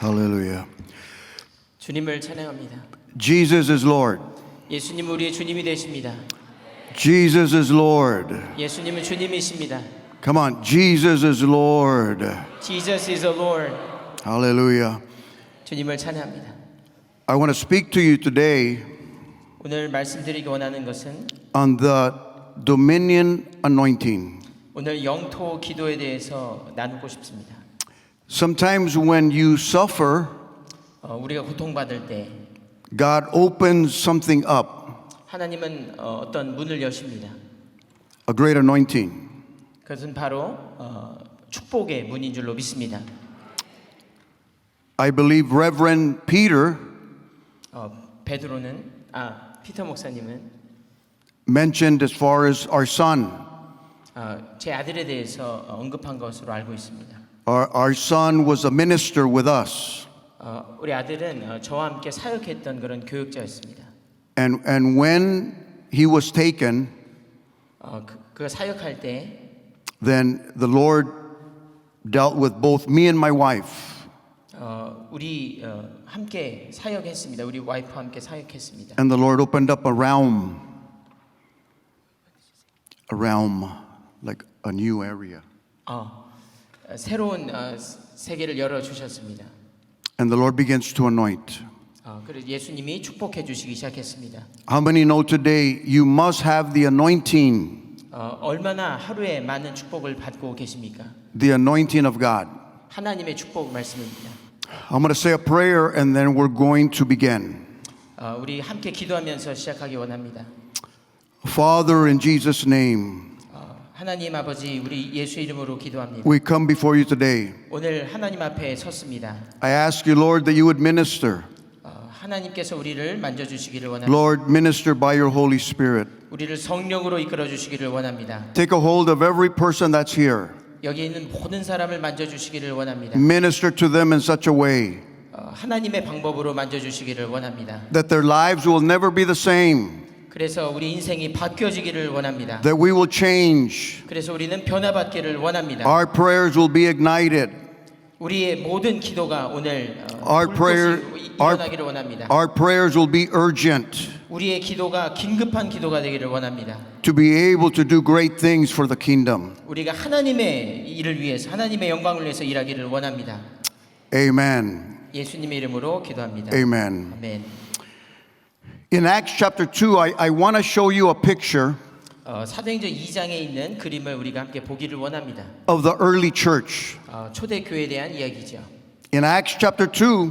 Hallelujah. 주님을 찬양합니다. Jesus is Lord. 예수님 우리의 주님이 되십니다. Jesus is Lord. 예수님은 주님이십니다. Come on, Jesus is Lord. Jesus is the Lord. Hallelujah. 주님을 찬양합니다. I want to speak to you today 오늘 말씀드리기 원하는 것은 on the dominion anointing. 오늘 영토 기도에 대해서 나누고 싶습니다. Sometimes when you suffer, 우리가 고통받을 때 God opens something up, 하나님은 어떤 문을 여십니다. a great anointing. 그것은 바로 축복의 문인 줄로 믿습니다. I believe Reverend Peter 베드로는 피터 목사님은 mentioned as far as our son. 제 아들에 대해서 언급한 것으로 알고 있습니다. Our son was a minister with us. 우리 아들은 저와 함께 사역했던 그런 교육자였습니다. And when he was taken, 그가 사역할 때 then the Lord dealt with both me and my wife. 우리 함께 사역했습니다. 우리 와이프와 함께 사역했습니다. And the Lord opened up a realm, like a new area. 새로운 세계를 열어 주셨습니다. And the Lord begins to anoint. 그래서 예수님이 축복해 주시기 시작했습니다. How many know today you must have the anointing, 얼마나 하루에 많은 축복을 받고 계십니까? the anointing of God? 하나님의 축복 말씀입니다. I'm going to say a prayer and then we're going to begin. 우리 함께 기도하면서 시작하기 원합니다. Father, in Jesus' name, 하나님 아버지, 우리 예수 이름으로 기도합니다. we come before you today. 오늘 하나님 앞에 섰습니다. I ask you, Lord, that you would minister. 하나님께서 우리를 만져주시기를 원합니다. Lord, minister by your Holy Spirit. 우리를 성령으로 이끌어 주시기를 원합니다. Take a hold of every person that's here. 여기 있는 모든 사람을 만져주시기를 원합니다. Minister to them in such a way 하나님의 방법으로 만져주시기를 원합니다. that their lives will never be the same, 그래서 우리 인생이 바뀌어지기를 원합니다. that we will change. 그래서 우리는 변화받기를 원합니다. Our prayers will be ignited. 우리의 모든 기도가 오늘 Our 일어나기를 원합니다. Our prayers will be urgent 우리의 기도가 긴급한 기도가 되기를 원합니다. to be able to do great things for the kingdom. 우리가 하나님의 일을 위해서, 하나님의 영광을 위해서 일하기를 원합니다. Amen. 예수님의 이름으로 기도합니다. Amen. 아멘. In Acts chapter 2, I want to show you a picture 사도행전 2장에 있는 그림을 우리가 함께 보기를 원합니다. of the early church. 초대교회에 대한 이야기죠. In Acts chapter 2,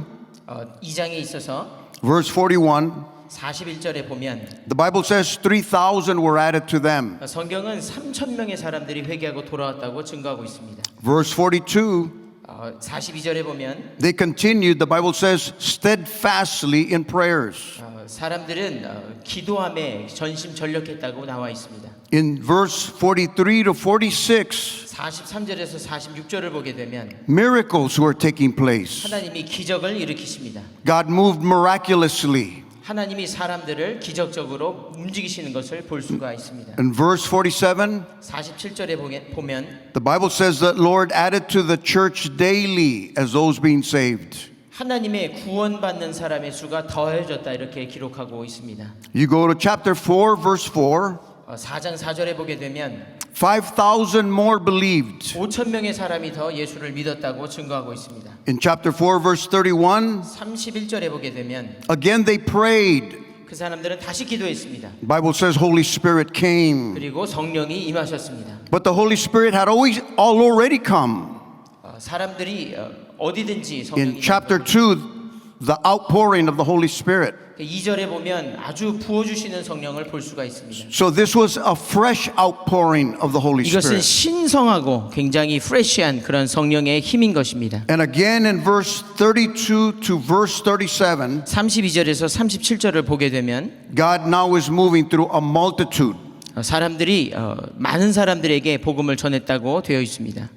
2장에 있어서 verse 41, 41절에 보면 the Bible says 3,000 were added to them. 성경은 3,000명의 사람들이 회개하고 돌아왔다고 증거하고 있습니다. Verse 42, 42절에 보면 they continued, the Bible says, steadfastly in prayers. 사람들은 기도함에 전심전력했다고 나와 있습니다. In verse 43 to 46, 43절에서 46절을 보게 되면 miracles were taking place. 하나님이 기적을 일으키십니다. God moved miraculously. 하나님이 사람들을 기적적으로 움직이시는 것을 볼 수가 있습니다. In verse 47, 47절에 보면 the Bible says that Lord added to the church daily as those being saved. 하나님의 구원받는 사람의 수가 더해졌다 이렇게 기록하고 있습니다. You go to chapter 4, verse 4, 4장 4절에 보게 되면 5,000 more believed. 5,000명의 사람이 더 예수를 믿었다고 증거하고 있습니다. In chapter 4, verse 31, 31절에 보게 되면 again they prayed. 그 사람들은 다시 기도했습니다. The Bible says Holy Spirit came. 그리고 성령이 임하셨습니다. But the Holy Spirit had already come. 사람들이 어디든지 성령이 In chapter 2, the outpouring of the Holy Spirit. 2절에 보면 아주 부어주시는 성령을 볼 수가 있습니다. So this was a fresh outpouring of the Holy 이것은 Spirit. 신성하고 굉장히 프레시한 그런 성령의 힘인 것입니다. And again in verse 32 to verse 37, 32절에서 37절을 보게 되면 God now is moving through a multitude. 사람들이 많은 사람들에게 복음을 전했다고 되어 있습니다.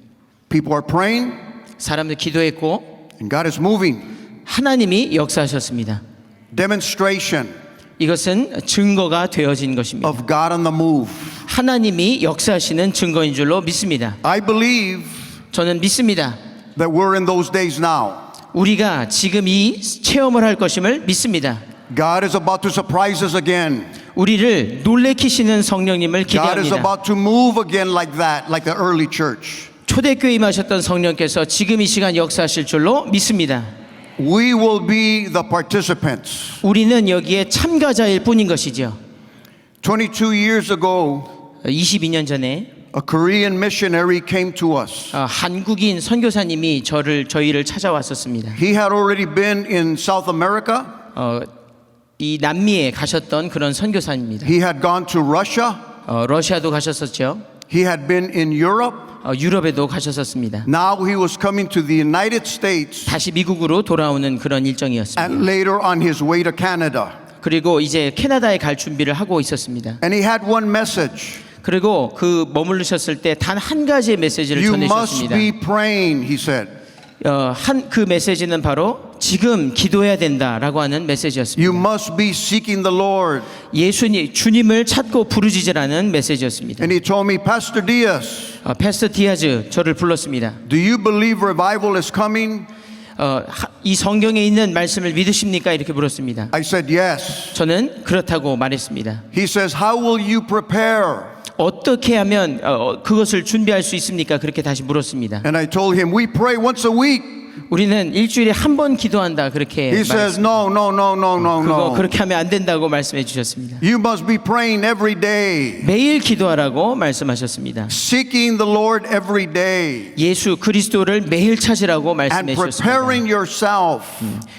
People are praying 사람들 기도했고 and God is moving. 하나님이 역사하셨습니다. Demonstration 이것은 증거가 되어진 것입니다. of God on the move. 하나님이 역사하시는 증거인 줄로 믿습니다. I believe 저는 믿습니다. that we're in those days now. 우리가 지금 이 체험을 할 것임을 믿습니다. God is about to surprise us again. 우리를 놀래키시는 성령님을 God is 기대합니다. about to move again like that, like the early church. 초대교회 임하셨던 성령께서 지금 이 시간 역사하실 줄로 믿습니다. We will be the participants. 우리는 여기에 참가자일 뿐인 것이죠. 22 years ago, 22년 전에 a Korean missionary came to us. 한국인 선교사님이 저희를 찾아왔었습니다. He had already been in South America. 이 남미에 가셨던 그런 선교사입니다. He had gone to Russia. 러시아도 가셨었죠. He had been in Europe. 유럽에도 가셨었습니다. Now he was coming to the United States 다시 미국으로 돌아오는 그런 일정이었습니다. and later on his way to Canada. 그리고 이제 캐나다에 갈 준비를 하고 있었습니다. And he had one message. 그리고 그 머무르셨을 때 단 한 가지의 메시지를 You must 전해주셨습니다. be praying, he said. 그 메시지는 바로 지금 기도해야 된다라고 하는 메시지였습니다. You must be seeking the Lord. 주님을 찾고 부르짖으라는 메시지였습니다. And he told me, Pastor Diaz, 패스터 디아즈 저를 불렀습니다. do you believe revival is coming? 이 성경에 있는 말씀을 믿으십니까? 이렇게 물었습니다. I said, yes. 저는 그렇다고 말했습니다. He says, how will you prepare? 어떻게 하면 그것을 준비할 수 있습니까? 그렇게 다시 물었습니다. And I told him, we pray once a week. 우리는 일주일에 한 번 기도한다 그렇게 He says, 말했습니다. no. 그렇게 하면 안 된다고 말씀해 주셨습니다. You must be praying every day, 매일 기도하라고 말씀하셨습니다. seeking the Lord every day, 예수 그리스도를 매일 찾으라고 and 말씀해 주셨습니다. preparing yourself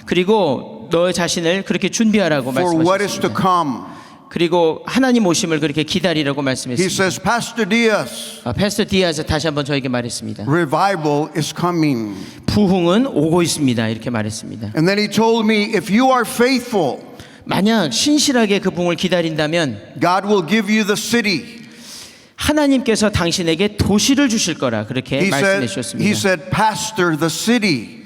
그리고 너 자신을 그렇게 준비하라고 for what is to 말씀하셨습니다. come. 그리고 하나님 오심을 그렇게 기다리라고 He 말씀했습니다. says, Pastor Diaz, 패스터 디아즈 다시 한번 저에게 말했습니다. revival is coming. 부흥은 오고 있습니다. 이렇게 말했습니다. And then he told me, if you are faithful, 만약 신실하게 그 부흥을 기다린다면 God will give you the city. 하나님께서 당신에게 도시를 주실 거라 그렇게 He 말씀해 said, 주셨습니다. Pastor, the city.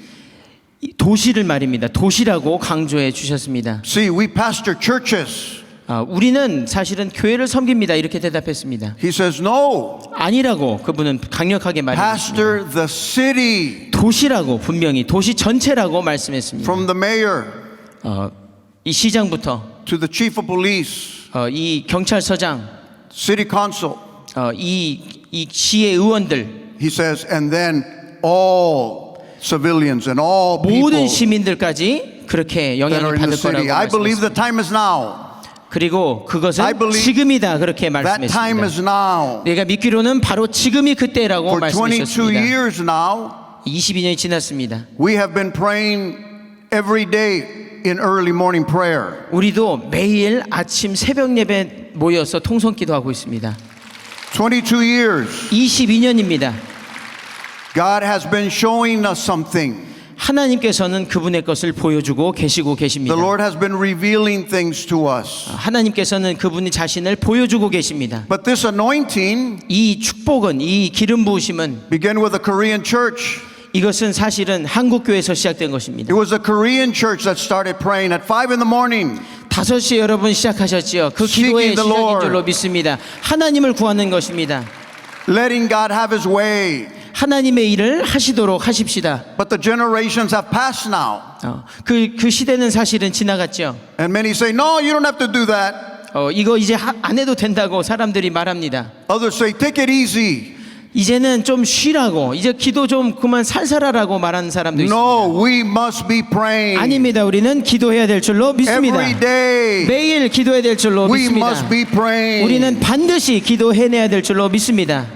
도시를 말입니다. 도시라고 강조해 주셨습니다. See, we pastor churches. 우리는 사실은 교회를 섬깁니다. 이렇게 대답했습니다. He says, no, 아니라고 그분은 강력하게 말했습니다. pastor the city. 도시라고 분명히 도시 전체라고 말씀했습니다. From the mayor 이 시장부터 to the chief of police, 이 경찰서장, city council. 이 시의 의원들, He says, and then all civilians and all people 모든 시민들까지 그렇게 that are 영향을 in the 받을 city. 거라고 I believe the 말씀했습니다. time is now. 그리고 I 그것은 believe 지금이다 그렇게 That time 말씀했습니다. is now. 내가 믿기로는 바로 지금이 그때라고 For 22 말씀하셨습니다. years now, 22년이 지났습니다. we have been praying every day in early morning prayer. 우리도 매일 아침 새벽 예배 모여서 통성 기도하고 있습니다. 22 years, 22년입니다. God has been showing us something. 하나님께서는 그분의 것을 보여주고 계시고 계십니다. The Lord has been revealing things to us. 하나님께서는 그분이 자신을 보여주고 계십니다. But this anointing 이 축복은, 이 기름 부으심은 began with a Korean church. 이것은 사실은 한국 교회에서 시작된 것입니다. It was a Korean church that started praying at 5 in the morning. 5시에 여러분 시작하셨지요. 그 기도의 Seeking the 시작인 Lord. 줄로 믿습니다. 하나님을 구하는 것입니다. Letting God have His way. 하나님의 일을 하시도록 하십시다. But the generations have passed now. 그 시대는 사실은 지나갔죠. And many say, no, you don't have to do that. 이거 이제 안 해도 된다고 사람들이 말합니다. Others say, take it easy. 이제는 좀 쉬라고, 이제 기도 좀 그만 살살하라고 말하는 사람도 있습니다. No, we must be praying. 아닙니다. 우리는 기도해야 될 줄로 믿습니다. Every day, 매일 기도해야 될 줄로 we 믿습니다. must be praying. 우리는 반드시 기도해내야 될 줄로 믿습니다.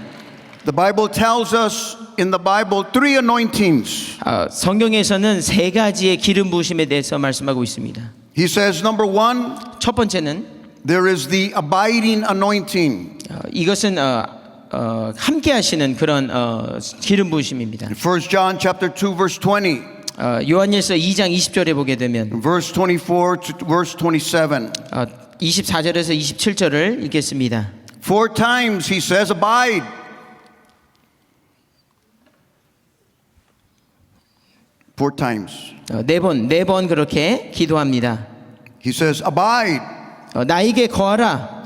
The Bible tells us in the Bible 3 anointings. 성경에서는 3가지의 기름 부으심에 대해서 말씀하고 있습니다. He says, number 1, 첫 번째는 there is the abiding anointing. 이것은 함께 하시는 그런 기름 부으심입니다. 1 John chapter 2 verse 20, 요한일서 2장 20절에 보게 되면 verse 24 to verse 27. 24절에서 27절을 읽겠습니다. 4 times he says, abide. Four times. 네 번 그렇게 기도합니다. He says, abide. 나에게 거하라.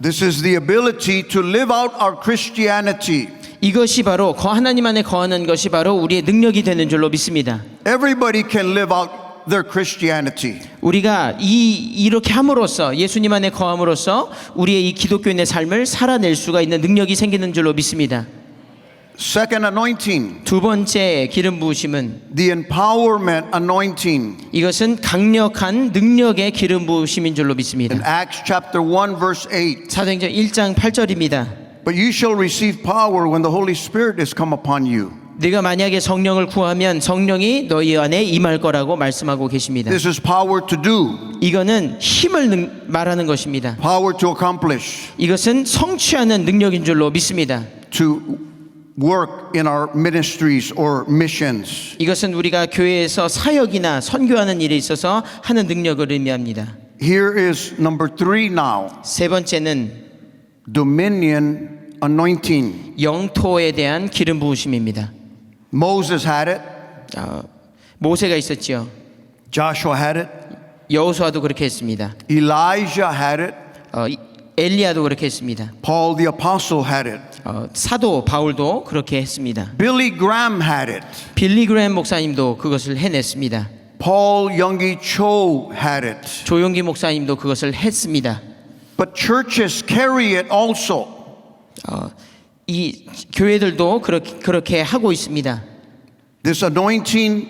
This is the ability to live out our Christianity. 이것이 바로 하나님 안에 거하는 것이 바로 우리의 능력이 되는 줄로 믿습니다. Everybody can live out their Christianity. 우리가 이렇게 함으로써 예수님 안에 거함으로써 우리의 이 기독교인의 삶을 살아낼 수가 있는 능력이 생기는 줄로 믿습니다. Second anointing, 두 번째 기름 부으심은 the empowerment anointing. 이것은 강력한 능력의 기름 부으심인 줄로 In 믿습니다. Acts chapter 1 verse 8. 사도행전 1장 8절입니다. But you shall receive power when the Holy Spirit is come upon you. 네가 만약에 성령을 구하면 성령이 너희 안에 임할 거라고 말씀하고 계십니다. This is power to do, 이거는 힘을 말하는 것입니다. power to accomplish, 이것은 성취하는 능력인 줄로 믿습니다. to work in our ministries or missions. 이것은 우리가 교회에서 사역이나 선교하는 일에 있어서 하는 능력을 의미합니다. Here is number 3 now. 세 번째는 Dominion anointing. 영토에 대한 기름 부으심입니다. Moses had it. 모세가 있었지요. Joshua had it. 여호수아도 그렇게 했습니다. Elijah had it. 엘리야도 그렇게 했습니다. Paul the apostle had it. 사도 바울도 그렇게 했습니다. Billy Graham had it. 빌리 그레햄 목사님도 그것을 해냈습니다. Paul Youngie Cho had it. 조용기 목사님도 그것을 했습니다. But churches carry it also. 이 교회들도 그렇게 하고 있습니다. This anointing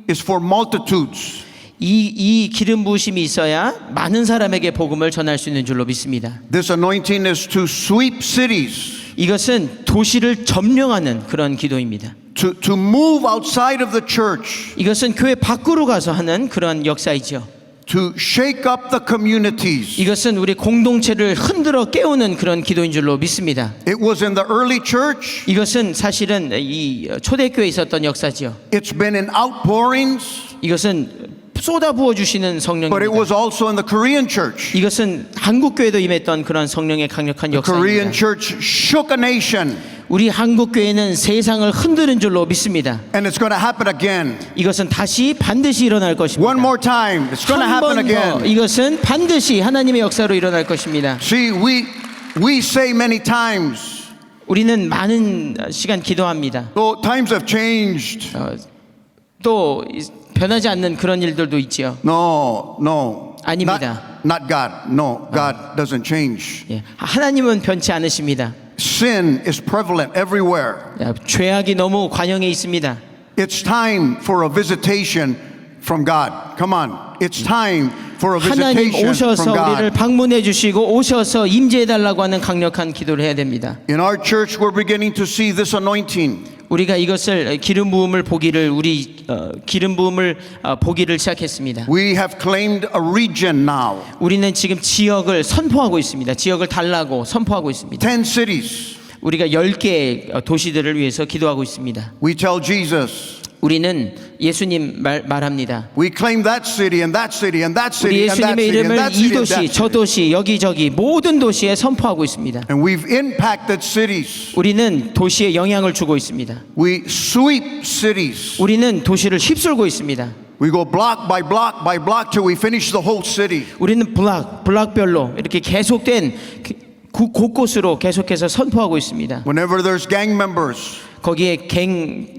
is for multitudes. 이 기름 부으심이 있어야 많은 사람에게 복음을 전할 수 있는 줄로 믿습니다. This anointing is to sweep cities, 이것은 도시를 점령하는 그런 기도입니다. to move outside of the church, 이것은 교회 밖으로 가서 하는 그런 역사이죠. to shake up the communities. 이것은 우리 공동체를 흔들어 깨우는 그런 기도인 줄로 믿습니다. It was in the early church. 이것은 사실은 이 초대교회에 있었던 역사지요. It's been in outpourings, 이것은 쏟아 부어 주시는 but it 성령입니다. was also in the Korean church. 이것은 한국 교회도 임했던 그런 성령의 강력한 The Korean 역사입니다. church shook a nation, 우리 한국 교회는 세상을 흔드는 줄로 믿습니다. and it's going to happen again. 이것은 다시 반드시 일어날 것입니다. One more time, it's going to 한 happen 번 더 again. 이것은 반드시 하나님의 역사로 일어날 것입니다. See, we say many times, 우리는 많은 시간 기도합니다. oh, times have changed. 또 변하지 않는 그런 일들도 있지요. No. 아닙니다. Not God. No, God doesn't change. 예, 하나님은 변치 않으십니다. Sin is prevalent everywhere. 죄악이 너무 관영해 있습니다. It's time for a visitation from God. Come on. It's time for a 하나님 visitation 오셔서 from 우리를 God. 방문해 주시고 오셔서 임재해 달라고 하는 강력한 기도를 해야 됩니다. In our church, we're beginning to see this anointing. 우리가 이것을 기름 부음을 보기를 보기를 시작했습니다. We have claimed a region now. 우리는 지금 지역을 선포하고 있습니다. 지역을 달라고 선포하고 있습니다. 10 cities. 우리가 10개의 도시들을 위해서 기도하고 있습니다. We tell Jesus, 우리는 예수님 말합니다. we claim that city and that city and that 우리 city and that 예수님의 city and 이름을 that 이 city and 도시, that 저 city. 도시, 여기저기 모든 도시에 선포하고 있습니다. And we've impacted cities. 우리는 도시에 영향을 주고 있습니다. We sweep cities. 우리는 도시를 휩쓸고 있습니다. We go block by block by block till we finish the whole city. 우리는 블락별로 이렇게 계속된 곳곳으로 계속해서 선포하고 있습니다. Whenever there's gang members 거기에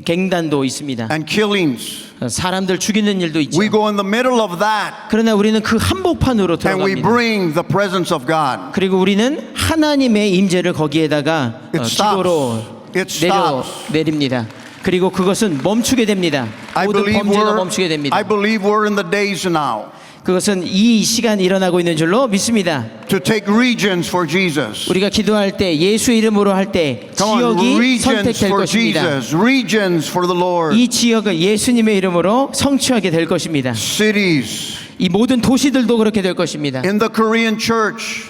갱단도 있습니다. and killings, 사람들 죽이는 일도 있죠. we go in the middle of that 그러나 우리는 그 한복판으로 and we 들어갑니다. bring the presence of God. 그리고 우리는 하나님의 임재를 거기에다가 It 기도로 stops. It stops. 내립니다. 그리고 그것은 멈추게 됩니다. 모든 범죄가 멈추게 됩니다. I believe we're in the days now 그것은 이 시간이 일어나고 있는 줄로 믿습니다. to take regions for Jesus. 우리가 기도할 때 예수 이름으로 할 때 Come on, 지역이 regions 선택될 for 것입니다. Jesus, regions for the Lord, 이 지역을 예수님의 이름으로 성취하게 될 것입니다. cities. 이 모든 도시들도 그렇게 될 것입니다. In the Korean church,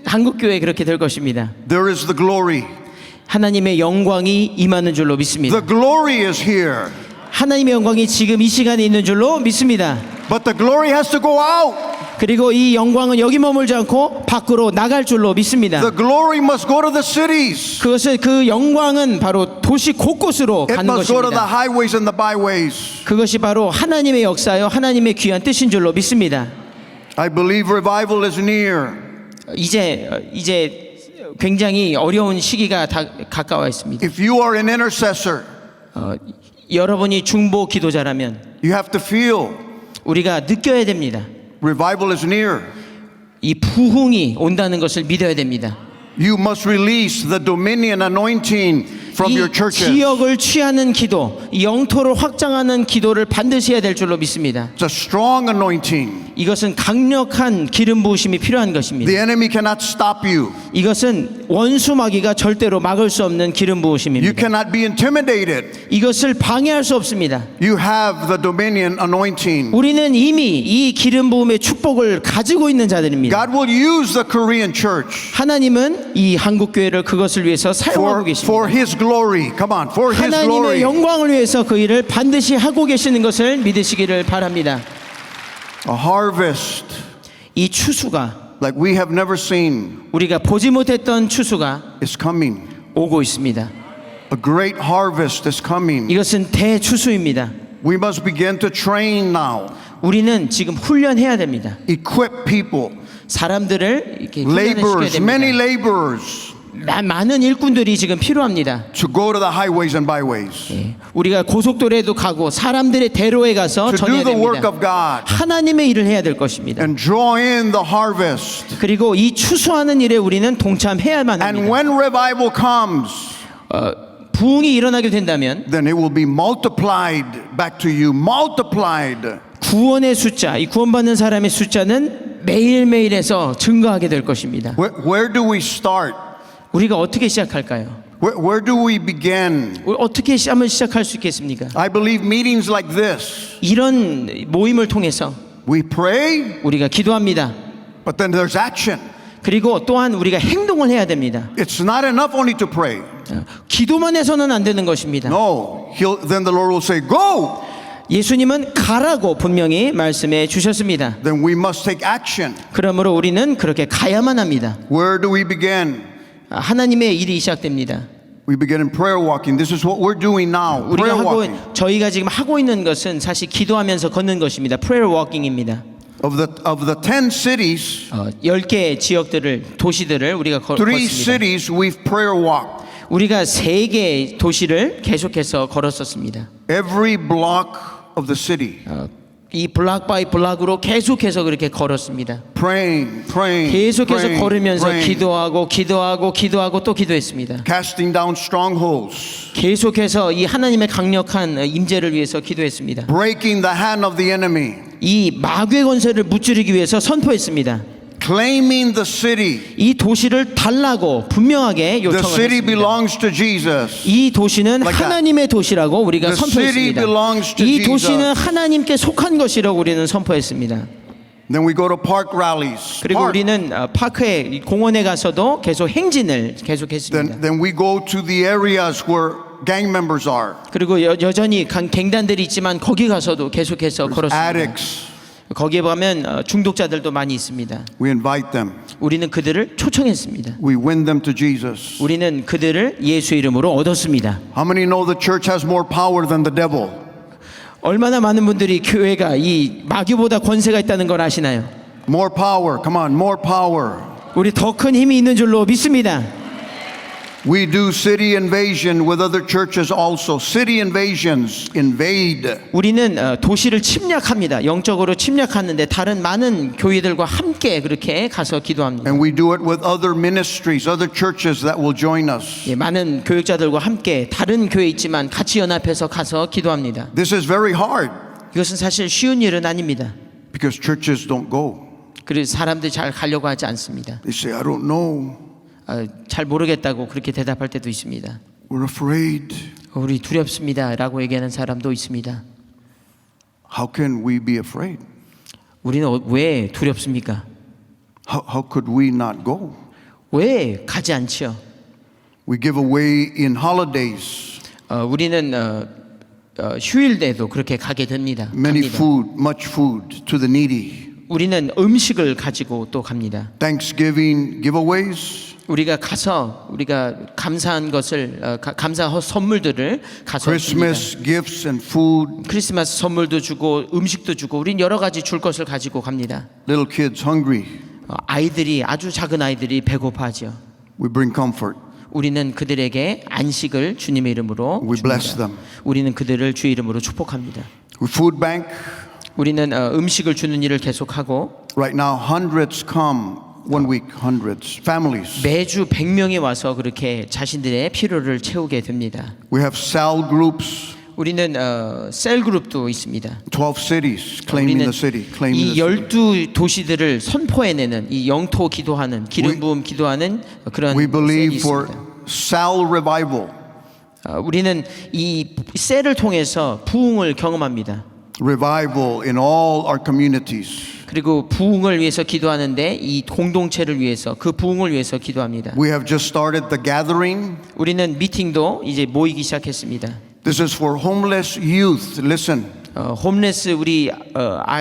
한국 교회 그렇게 될 것입니다. there is the glory. 하나님의 영광이 임하는 줄로 믿습니다. The glory is here, 하나님의 영광이 지금 이 시간에 있는 줄로 믿습니다. but the glory has to go out. 그리고 이 영광은 여기 머물지 않고 밖으로 나갈 줄로 믿습니다. The glory must go to the cities. 그 영광은 바로 도시 곳곳으로 It 가는 must go to the 것입니다. highways and the byways. 그것이 바로 하나님의 역사요 하나님의 귀한 뜻인 줄로 믿습니다. I believe revival is near. 이제 굉장히 어려운 시기가 다 가까워 있습니다. If you are an intercessor, 여러분이 중보 기도자라면 you have to feel 우리가 느껴야 됩니다. revival is near. 이 부흥이 온다는 것을 믿어야 됩니다. You must release the dominion anointing from 이 your churches. 지역을 취하는 기도, 이 영토를 확장하는 기도를 반드시 해야 될 줄로 믿습니다. It's a strong anointing. 이것은 강력한 기름 부으심이 필요한 것입니다. The enemy cannot stop you. 이것은 원수 마귀가 절대로 막을 수 없는 기름 You 부으심입니다. cannot be intimidated. 이것을 방해할 수 없습니다. You have the dominion anointing. 우리는 이미 이 기름 부음의 축복을 가지고 있는 자들입니다. God will use the Korean church 하나님은 이 한국 교회를 그것을 위해서 사용하고 계십니다. for His glory. Come on, for His 하나님의 glory. 영광을 위해서 그 일을 반드시 하고 계시는 것을 믿으시기를 바랍니다. A harvest 이 추수가 like we have never seen 우리가 보지 못했던 추수가 is coming. 오고 있습니다. A great harvest is coming. 이것은 대추수입니다. We must begin to train now. 우리는 지금 훈련해야 됩니다. Equip people, 사람들을 이렇게 훈련시켜야 laborers, many 됩니다. laborers 많은 일꾼들이 지금 필요합니다. to go to the highways and byways 예, 우리가 고속도로에도 가고 사람들의 대로에 가서 to do 전해야 the work 됩니다. of God 하나님의 일을 해야 될 것입니다. and draw in the harvest. 그리고 이 추수하는 일에 우리는 동참해야만 And 합니다. when revival comes, 부흥이 일어나게 된다면 then it will be multiplied back to you, multiplied. 구원의 숫자, 이 구원받는 사람의 숫자는 매일매일에서 증가하게 될 것입니다. Where do we start? 우리가 어떻게 시작할까요? Where do we begin? 우리 어떻게 한번 시작할 수 있겠습니까? I believe meetings like this, 이런 모임을 통해서 we pray, 우리가 기도합니다. but then there's action. 그리고 또한 우리가 행동을 해야 됩니다. It's not enough only to pray. 기도만 해서는 안 되는 것입니다. No, then the Lord will say, go. 예수님은 가라고 분명히 말씀해 주셨습니다. Then we must take action. 그러므로 우리는 그렇게 가야만 합니다. Where do we begin? 하나님의 일이 시작됩니다. We begin in prayer walking. This is what we're doing now. 우리가 Prayer 하고 walking. 저희가 지금 하고 있는 것은 사실 기도하면서 걷는 것입니다. prayer walking입니다. Of the 10 cities, 10개의 지역들을 도시들을 우리가 3 걷습니다. cities we've prayer walked. 우리가 3개의 도시를 계속해서 걸었었습니다. Every block of the city. 이 블락 바이 블락으로 계속해서 그렇게 걸었습니다. Praying. 계속해서 걸으면서 기도하고 또 기도했습니다. Casting down strongholds. 계속해서 이 하나님의 강력한 임재를 위해서 기도했습니다. Breaking the hand of the enemy. 이 마귀의 권세를 무찌르기 위해서 선포했습니다. Claiming the city. 이 도시를 달라고 분명하게 The 요청을 city 했습니다. belongs to Jesus. 이 도시는 Like that. 하나님의 도시라고 우리가 The city 선포했습니다. belongs to 이 Jesus. 도시는 하나님께 속한 것이라고 우리는 선포했습니다. Then we go to park rallies. 그리고 Park. 우리는 파크에 공원에 가서도 계속 행진을 계속했습니다. Then we go to the areas where gang members are. 그리고 여전히 갱단들이 있지만 거기 가서도 계속해서 걸었습니다. Addicts. 거기에 보면 중독자들도 많이 있습니다. We invite them. 우리는 그들을 초청했습니다. We win them to Jesus. 우리는 그들을 예수 이름으로 얻었습니다. How many know the church has more power than the devil? 얼마나 많은 분들이 교회가 이 마귀보다 권세가 있다는 걸 아시나요? More power. Come on, more power. 우리 더 큰 힘이 있는 줄로 믿습니다. We do city invasion with other churches also. City invasions, invade. 우리는 도시를 침략합니다. 영적으로 침략하는데 다른 많은 교회들과 함께 그렇게 가서 기도합니다. And we do it with other ministries, other churches that will join us. 예, 많은 교육자들과 함께 다른 교회 있지만 같이 연합해서 가서 기도합니다. This is very hard 이것은 사실 쉬운 일은 아닙니다. because churches don't go. 그래서 사람들이 잘 가려고 하지 않습니다. They say, I don't know. 잘 모르겠다고 그렇게 대답할 때도 있습니다. We're afraid. 우리 두렵습니다 라고 얘기하는 사람도 있습니다. How can we be afraid? 우리는 왜 두렵습니까? How could we not go? 왜 가지 않지요? We give away in holidays 우리는 휴일 때도 그렇게 가게 됩니다. many 갑니다. food, much food to the needy. 우리는 음식을 가지고 또 갑니다. Thanksgiving giveaways, 우리가 가서 우리가 감사한 것을 감사 선물들을 가서 Christmas gifts and food. 줍니다. 크리스마스 선물도 주고 음식도 주고 우린 여러 가지 줄 것을 가지고 갑니다. Little kids hungry. 아이들이 아주 작은 아이들이 배고파하죠. We bring comfort. 우리는 그들에게 안식을 주님의 이름으로 We bless 줍니다. them. 우리는 그들을 주의 이름으로 축복합니다. We food bank. 우리는 음식을 주는 일을 계속하고 Right now, hundreds come 1 week, hundreds, families. 매주 100명이 와서 그렇게 자신들의 필요를 채우게 됩니다. We have cell groups, 우리는 셀 그룹도 있습니다. 12 cities, claiming 우리는 the city, claiming 이 the city. 12도시들을 선포해내는 이 영토 기도하는 기름 부음 기도하는 그런 We 셀이 believe for 있습니다. cell revival, 우리는 이 셀을 통해서 부흥을 경험합니다. revival in all our communities. 그리고 부흥을 위해서 기도하는데 이 공동체를 위해서 그 부흥을 위해서 기도합니다. We have just started the gathering. 우리는 미팅도 이제 모이기 시작했습니다. This is for homeless youth. Listen, 홈레스 우리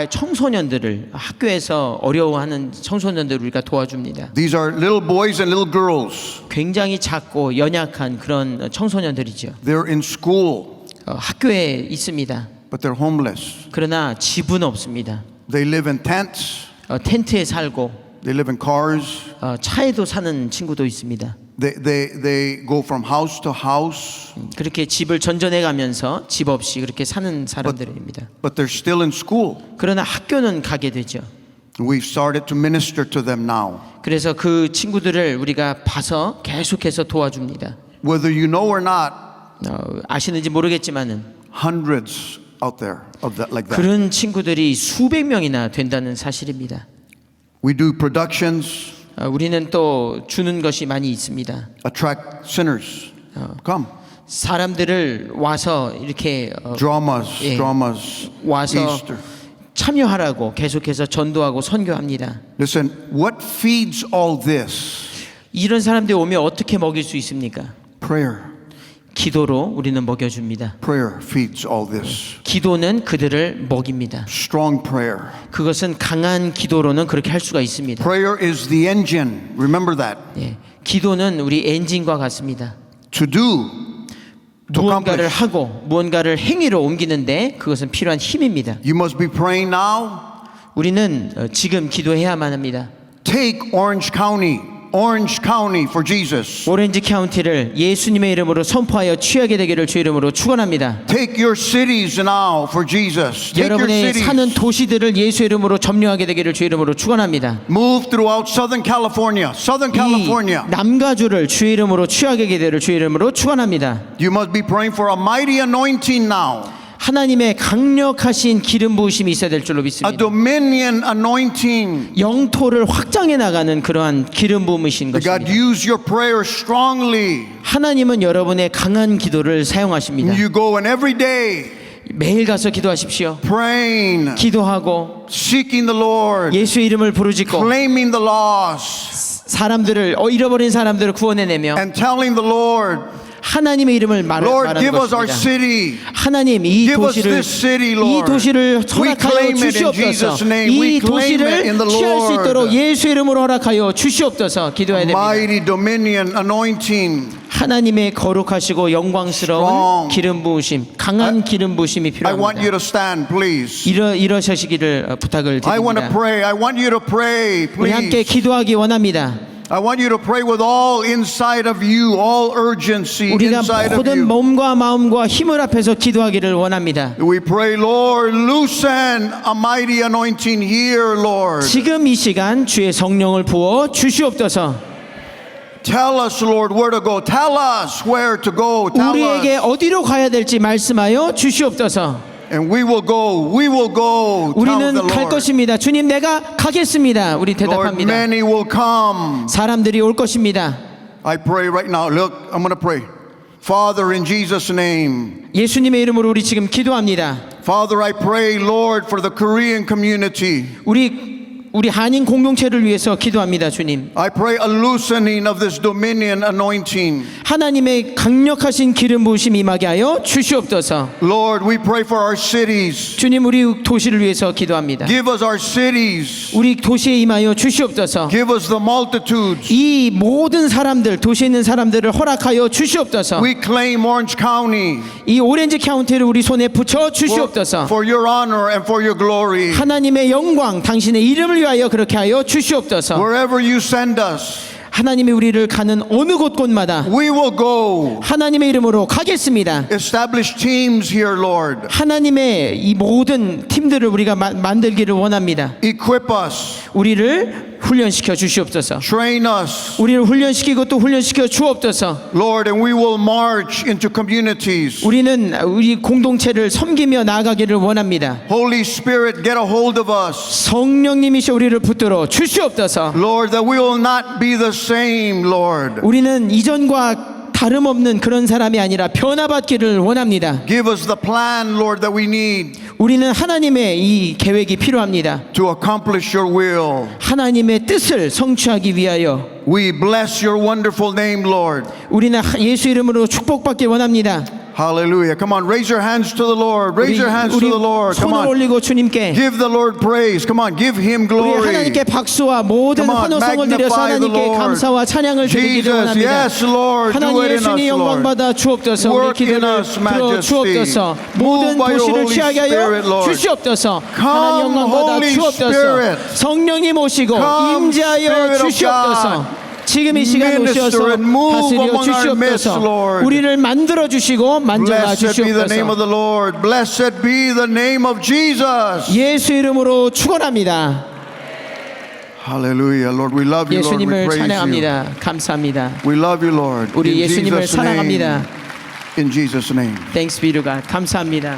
청소년들을 학교에서 어려워하는 청소년들을 우리가 도와줍니다. these are little boys and little girls. 굉장히 작고 연약한 그런 청소년들이죠. They're in school, 학교에 있습니다. but they're homeless. 그러나 집은 없습니다. They live in tents. 텐트에 살고 They live in cars. 차에도 사는 친구도 있습니다. They go from house to house, 그렇게 집을 전전해 가면서 집 없이 그렇게 사는 사람들입니다. but they're still in school. 그러나 학교는 가게 되죠. We've started to minister to them now. 그래서 그 친구들을 우리가 봐서 계속해서 도와줍니다. Whether you know or not, 아시는지 모르겠지만은 hundreds out there of that like that. 그런 친구들이 수백 명이나 된다는 사실입니다. We do productions, 우리는 또 주는 것이 많이 있습니다. attract sinners. Come. 사람들을 와서 이렇게 Dramas, 예. dramas, 와서 Easter. 참여하라고 계속해서 전도하고 선교합니다. Listen, what feeds all this? 이런 사람들이 오면 어떻게 먹일 수 있습니까? Prayer. 기도로 우리는 먹여줍니다. Prayer feeds all this. 기도는 그들을 먹입니다. Strong prayer. 그것은 강한 기도로는 그렇게 할 수가 있습니다. Prayer is the engine. Remember that. 예, 기도는 우리 엔진과 같습니다. To do, to 무언가를 accomplish. 하고 무언가를 행위로 옮기는데 그것은 필요한 힘입니다. You must be praying now. 우리는 지금 기도해야만 합니다. Take Orange County for Jesus. 오렌지 카운티를 예수님의 이름으로 선포하여 취하게 되기를 주 이름으로 축원합니다. Take your cities now for Jesus. Take your 여러분의 사는 cities. 도시들을 예수 이름으로 점령하게 되기를 주 이름으로 축원합니다. Move throughout Southern California. Southern 이 California. 남가주를 주 이름으로 취하게 되기를 주 이름으로 축원합니다. You must be praying for a mighty anointing now. 하나님의 강력하신 기름 부으심이 있어야 될 줄로 A 믿습니다. dominion anointing. 영토를 확장해 나가는 그러한 기름 부으신 God, 것입니다. use your prayer strongly. 하나님은 여러분의 강한 기도를 사용하십니다. You go and every day 매일 가서 기도하십시오. praying, 기도하고 seeking the Lord, 예수의 이름을 부르짖고 claiming the lost, 사람들을 잃어버린 사람들을 구원해내며 and telling the Lord, 하나님의 이름을 Lord, 말하는 give us our 것입니다. city. 하나님 이 Give us 도시를 this city, 이 Lord. 도시를 We 허락하여 claim it in 주시옵소서. Jesus' name. 이 We claim it in the 도시를 취할 수 있도록 Lord. 예수 이름으로 허락하여 주시옵소서. 기도해야 됩니다. Mighty dominion anointing. 하나님의 거룩하시고 영광스러운 Strong. 기름 부으심, 강한 기름 부으심이 I want you 필요합니다. to stand, please. 일어서시기를 부탁을 I want to 드립니다. pray. I want you to pray, 우리 함께 please. 기도하기 원합니다. I want you to pray with all inside of you, all urgency 우리가 inside of 모든 you. 몸과 마음과 힘을 앞에서 기도하기를 원합니다. We pray, Lord, loosen a mighty anointing here, Lord. 지금 이 시간 주의 성령을 부어 주시옵소서. Tell us, Lord, where to go. Tell us where to go. Tell 우리에게 us. 어디로 가야 될지 말씀하여 주시옵소서. And we will go. We will go. Tell 우리는 the 갈 Lord. 것입니다. 주님, 내가 가겠습니다. 우리 Lord, 대답합니다. many will come. 사람들이 올 것입니다. I pray right now. Look, I'm going to pray. Father, in Jesus' name. 예수님의 이름으로 우리 지금 기도합니다. Father, I pray, Lord, for the Korean community. 우리 한인 공동체를 위해서 기도합니다, 주님. I pray a loosening of this dominion anointing. 하나님의 강력하신 기름 부으심 임하게 하여 주시옵소서. Lord, we pray for our cities. 주님, 우리 도시를 위해서 기도합니다. Give us our cities. 우리 도시에 임하여 주시옵소서. Give us the multitudes. 이 모든 사람들, 도시에 있는 사람들을 허락하여 주시옵소서. We claim Orange County 이 오렌지 카운티를 우리 손에 붙여 주시옵소서. for your honor and for your glory. 하나님의 영광, 당신의 이름을 위하여 그렇게 하여 주시옵소서. Wherever you send us, 하나님이 우리를 가는 어느 곳곳마다 we will go. 하나님의 이름으로 가겠습니다. Establish teams here, Lord. 하나님의 이 모든 팀들을 우리가 만들기를 원합니다. Equip us. 우리를 훈련시켜 주시옵소서. Train us. 우리를 훈련시키고 또 훈련시켜 주옵소서. Lord, and we will march into communities. 우리는 우리 공동체를 섬기며 나아가기를 원합니다. Holy Spirit, get a hold of us. 성령님이시 우리를 붙들어 주시옵소서. Lord, that we will not be the same, Lord. 우리는 이전과 다름없는 그런 사람이 아니라 변화받기를 원합니다. Give us the plan, Lord, that we need 우리는 하나님의 이 계획이 필요합니다. to accomplish your will. 하나님의 뜻을 성취하기 위하여 We bless your wonderful name, Lord. 우리는 예수 이름으로 축복받기 원합니다. Hallelujah. Come on, raise your hands to the Lord. Raise your hands to 우리 the Lord. Come 손을 on. 올리고 주님께 Give the Lord praise. Come on, give him 우리 glory. 하나님께 박수와 모든 Come on, 환호성을 드려서 magnify the 하나님께 Lord. 감사와 찬양을 드리기를 Jesus, 원합니다. yes, Lord, do 하나님 it in 예수님 us, 영광 Lord. 받아 주옵소서. 우리 Work in 기도를 us, 들어 majesty. 주옵소서. Move 모든 by your 도시를 Holy 취하게 하여 Spirit, Lord. 주시옵소서. Come, 하나님 영광 받아 Holy 주옵소서. Spirit. 성령님 오시고 Come, 임재하여 Spirit of 주시옵소서. God. 지금 이 시간 Minister 오셔서 and move 다스려 among our midst, 주시옵소서. Lord. 우리를 만들어 주시고 만져가 Blessed be the name of 주시옵소서. the Lord. Blessed be the name of Jesus. 예수 이름으로 축원합니다. Hallelujah. Lord, we love you, Lord. We 예수님을 praise you. 찬양합니다. 감사합니다. We love you, Lord. 우리 In 예수님을 Jesus' name. 사랑합니다. In Jesus' name. Thanks be to God. 감사합니다.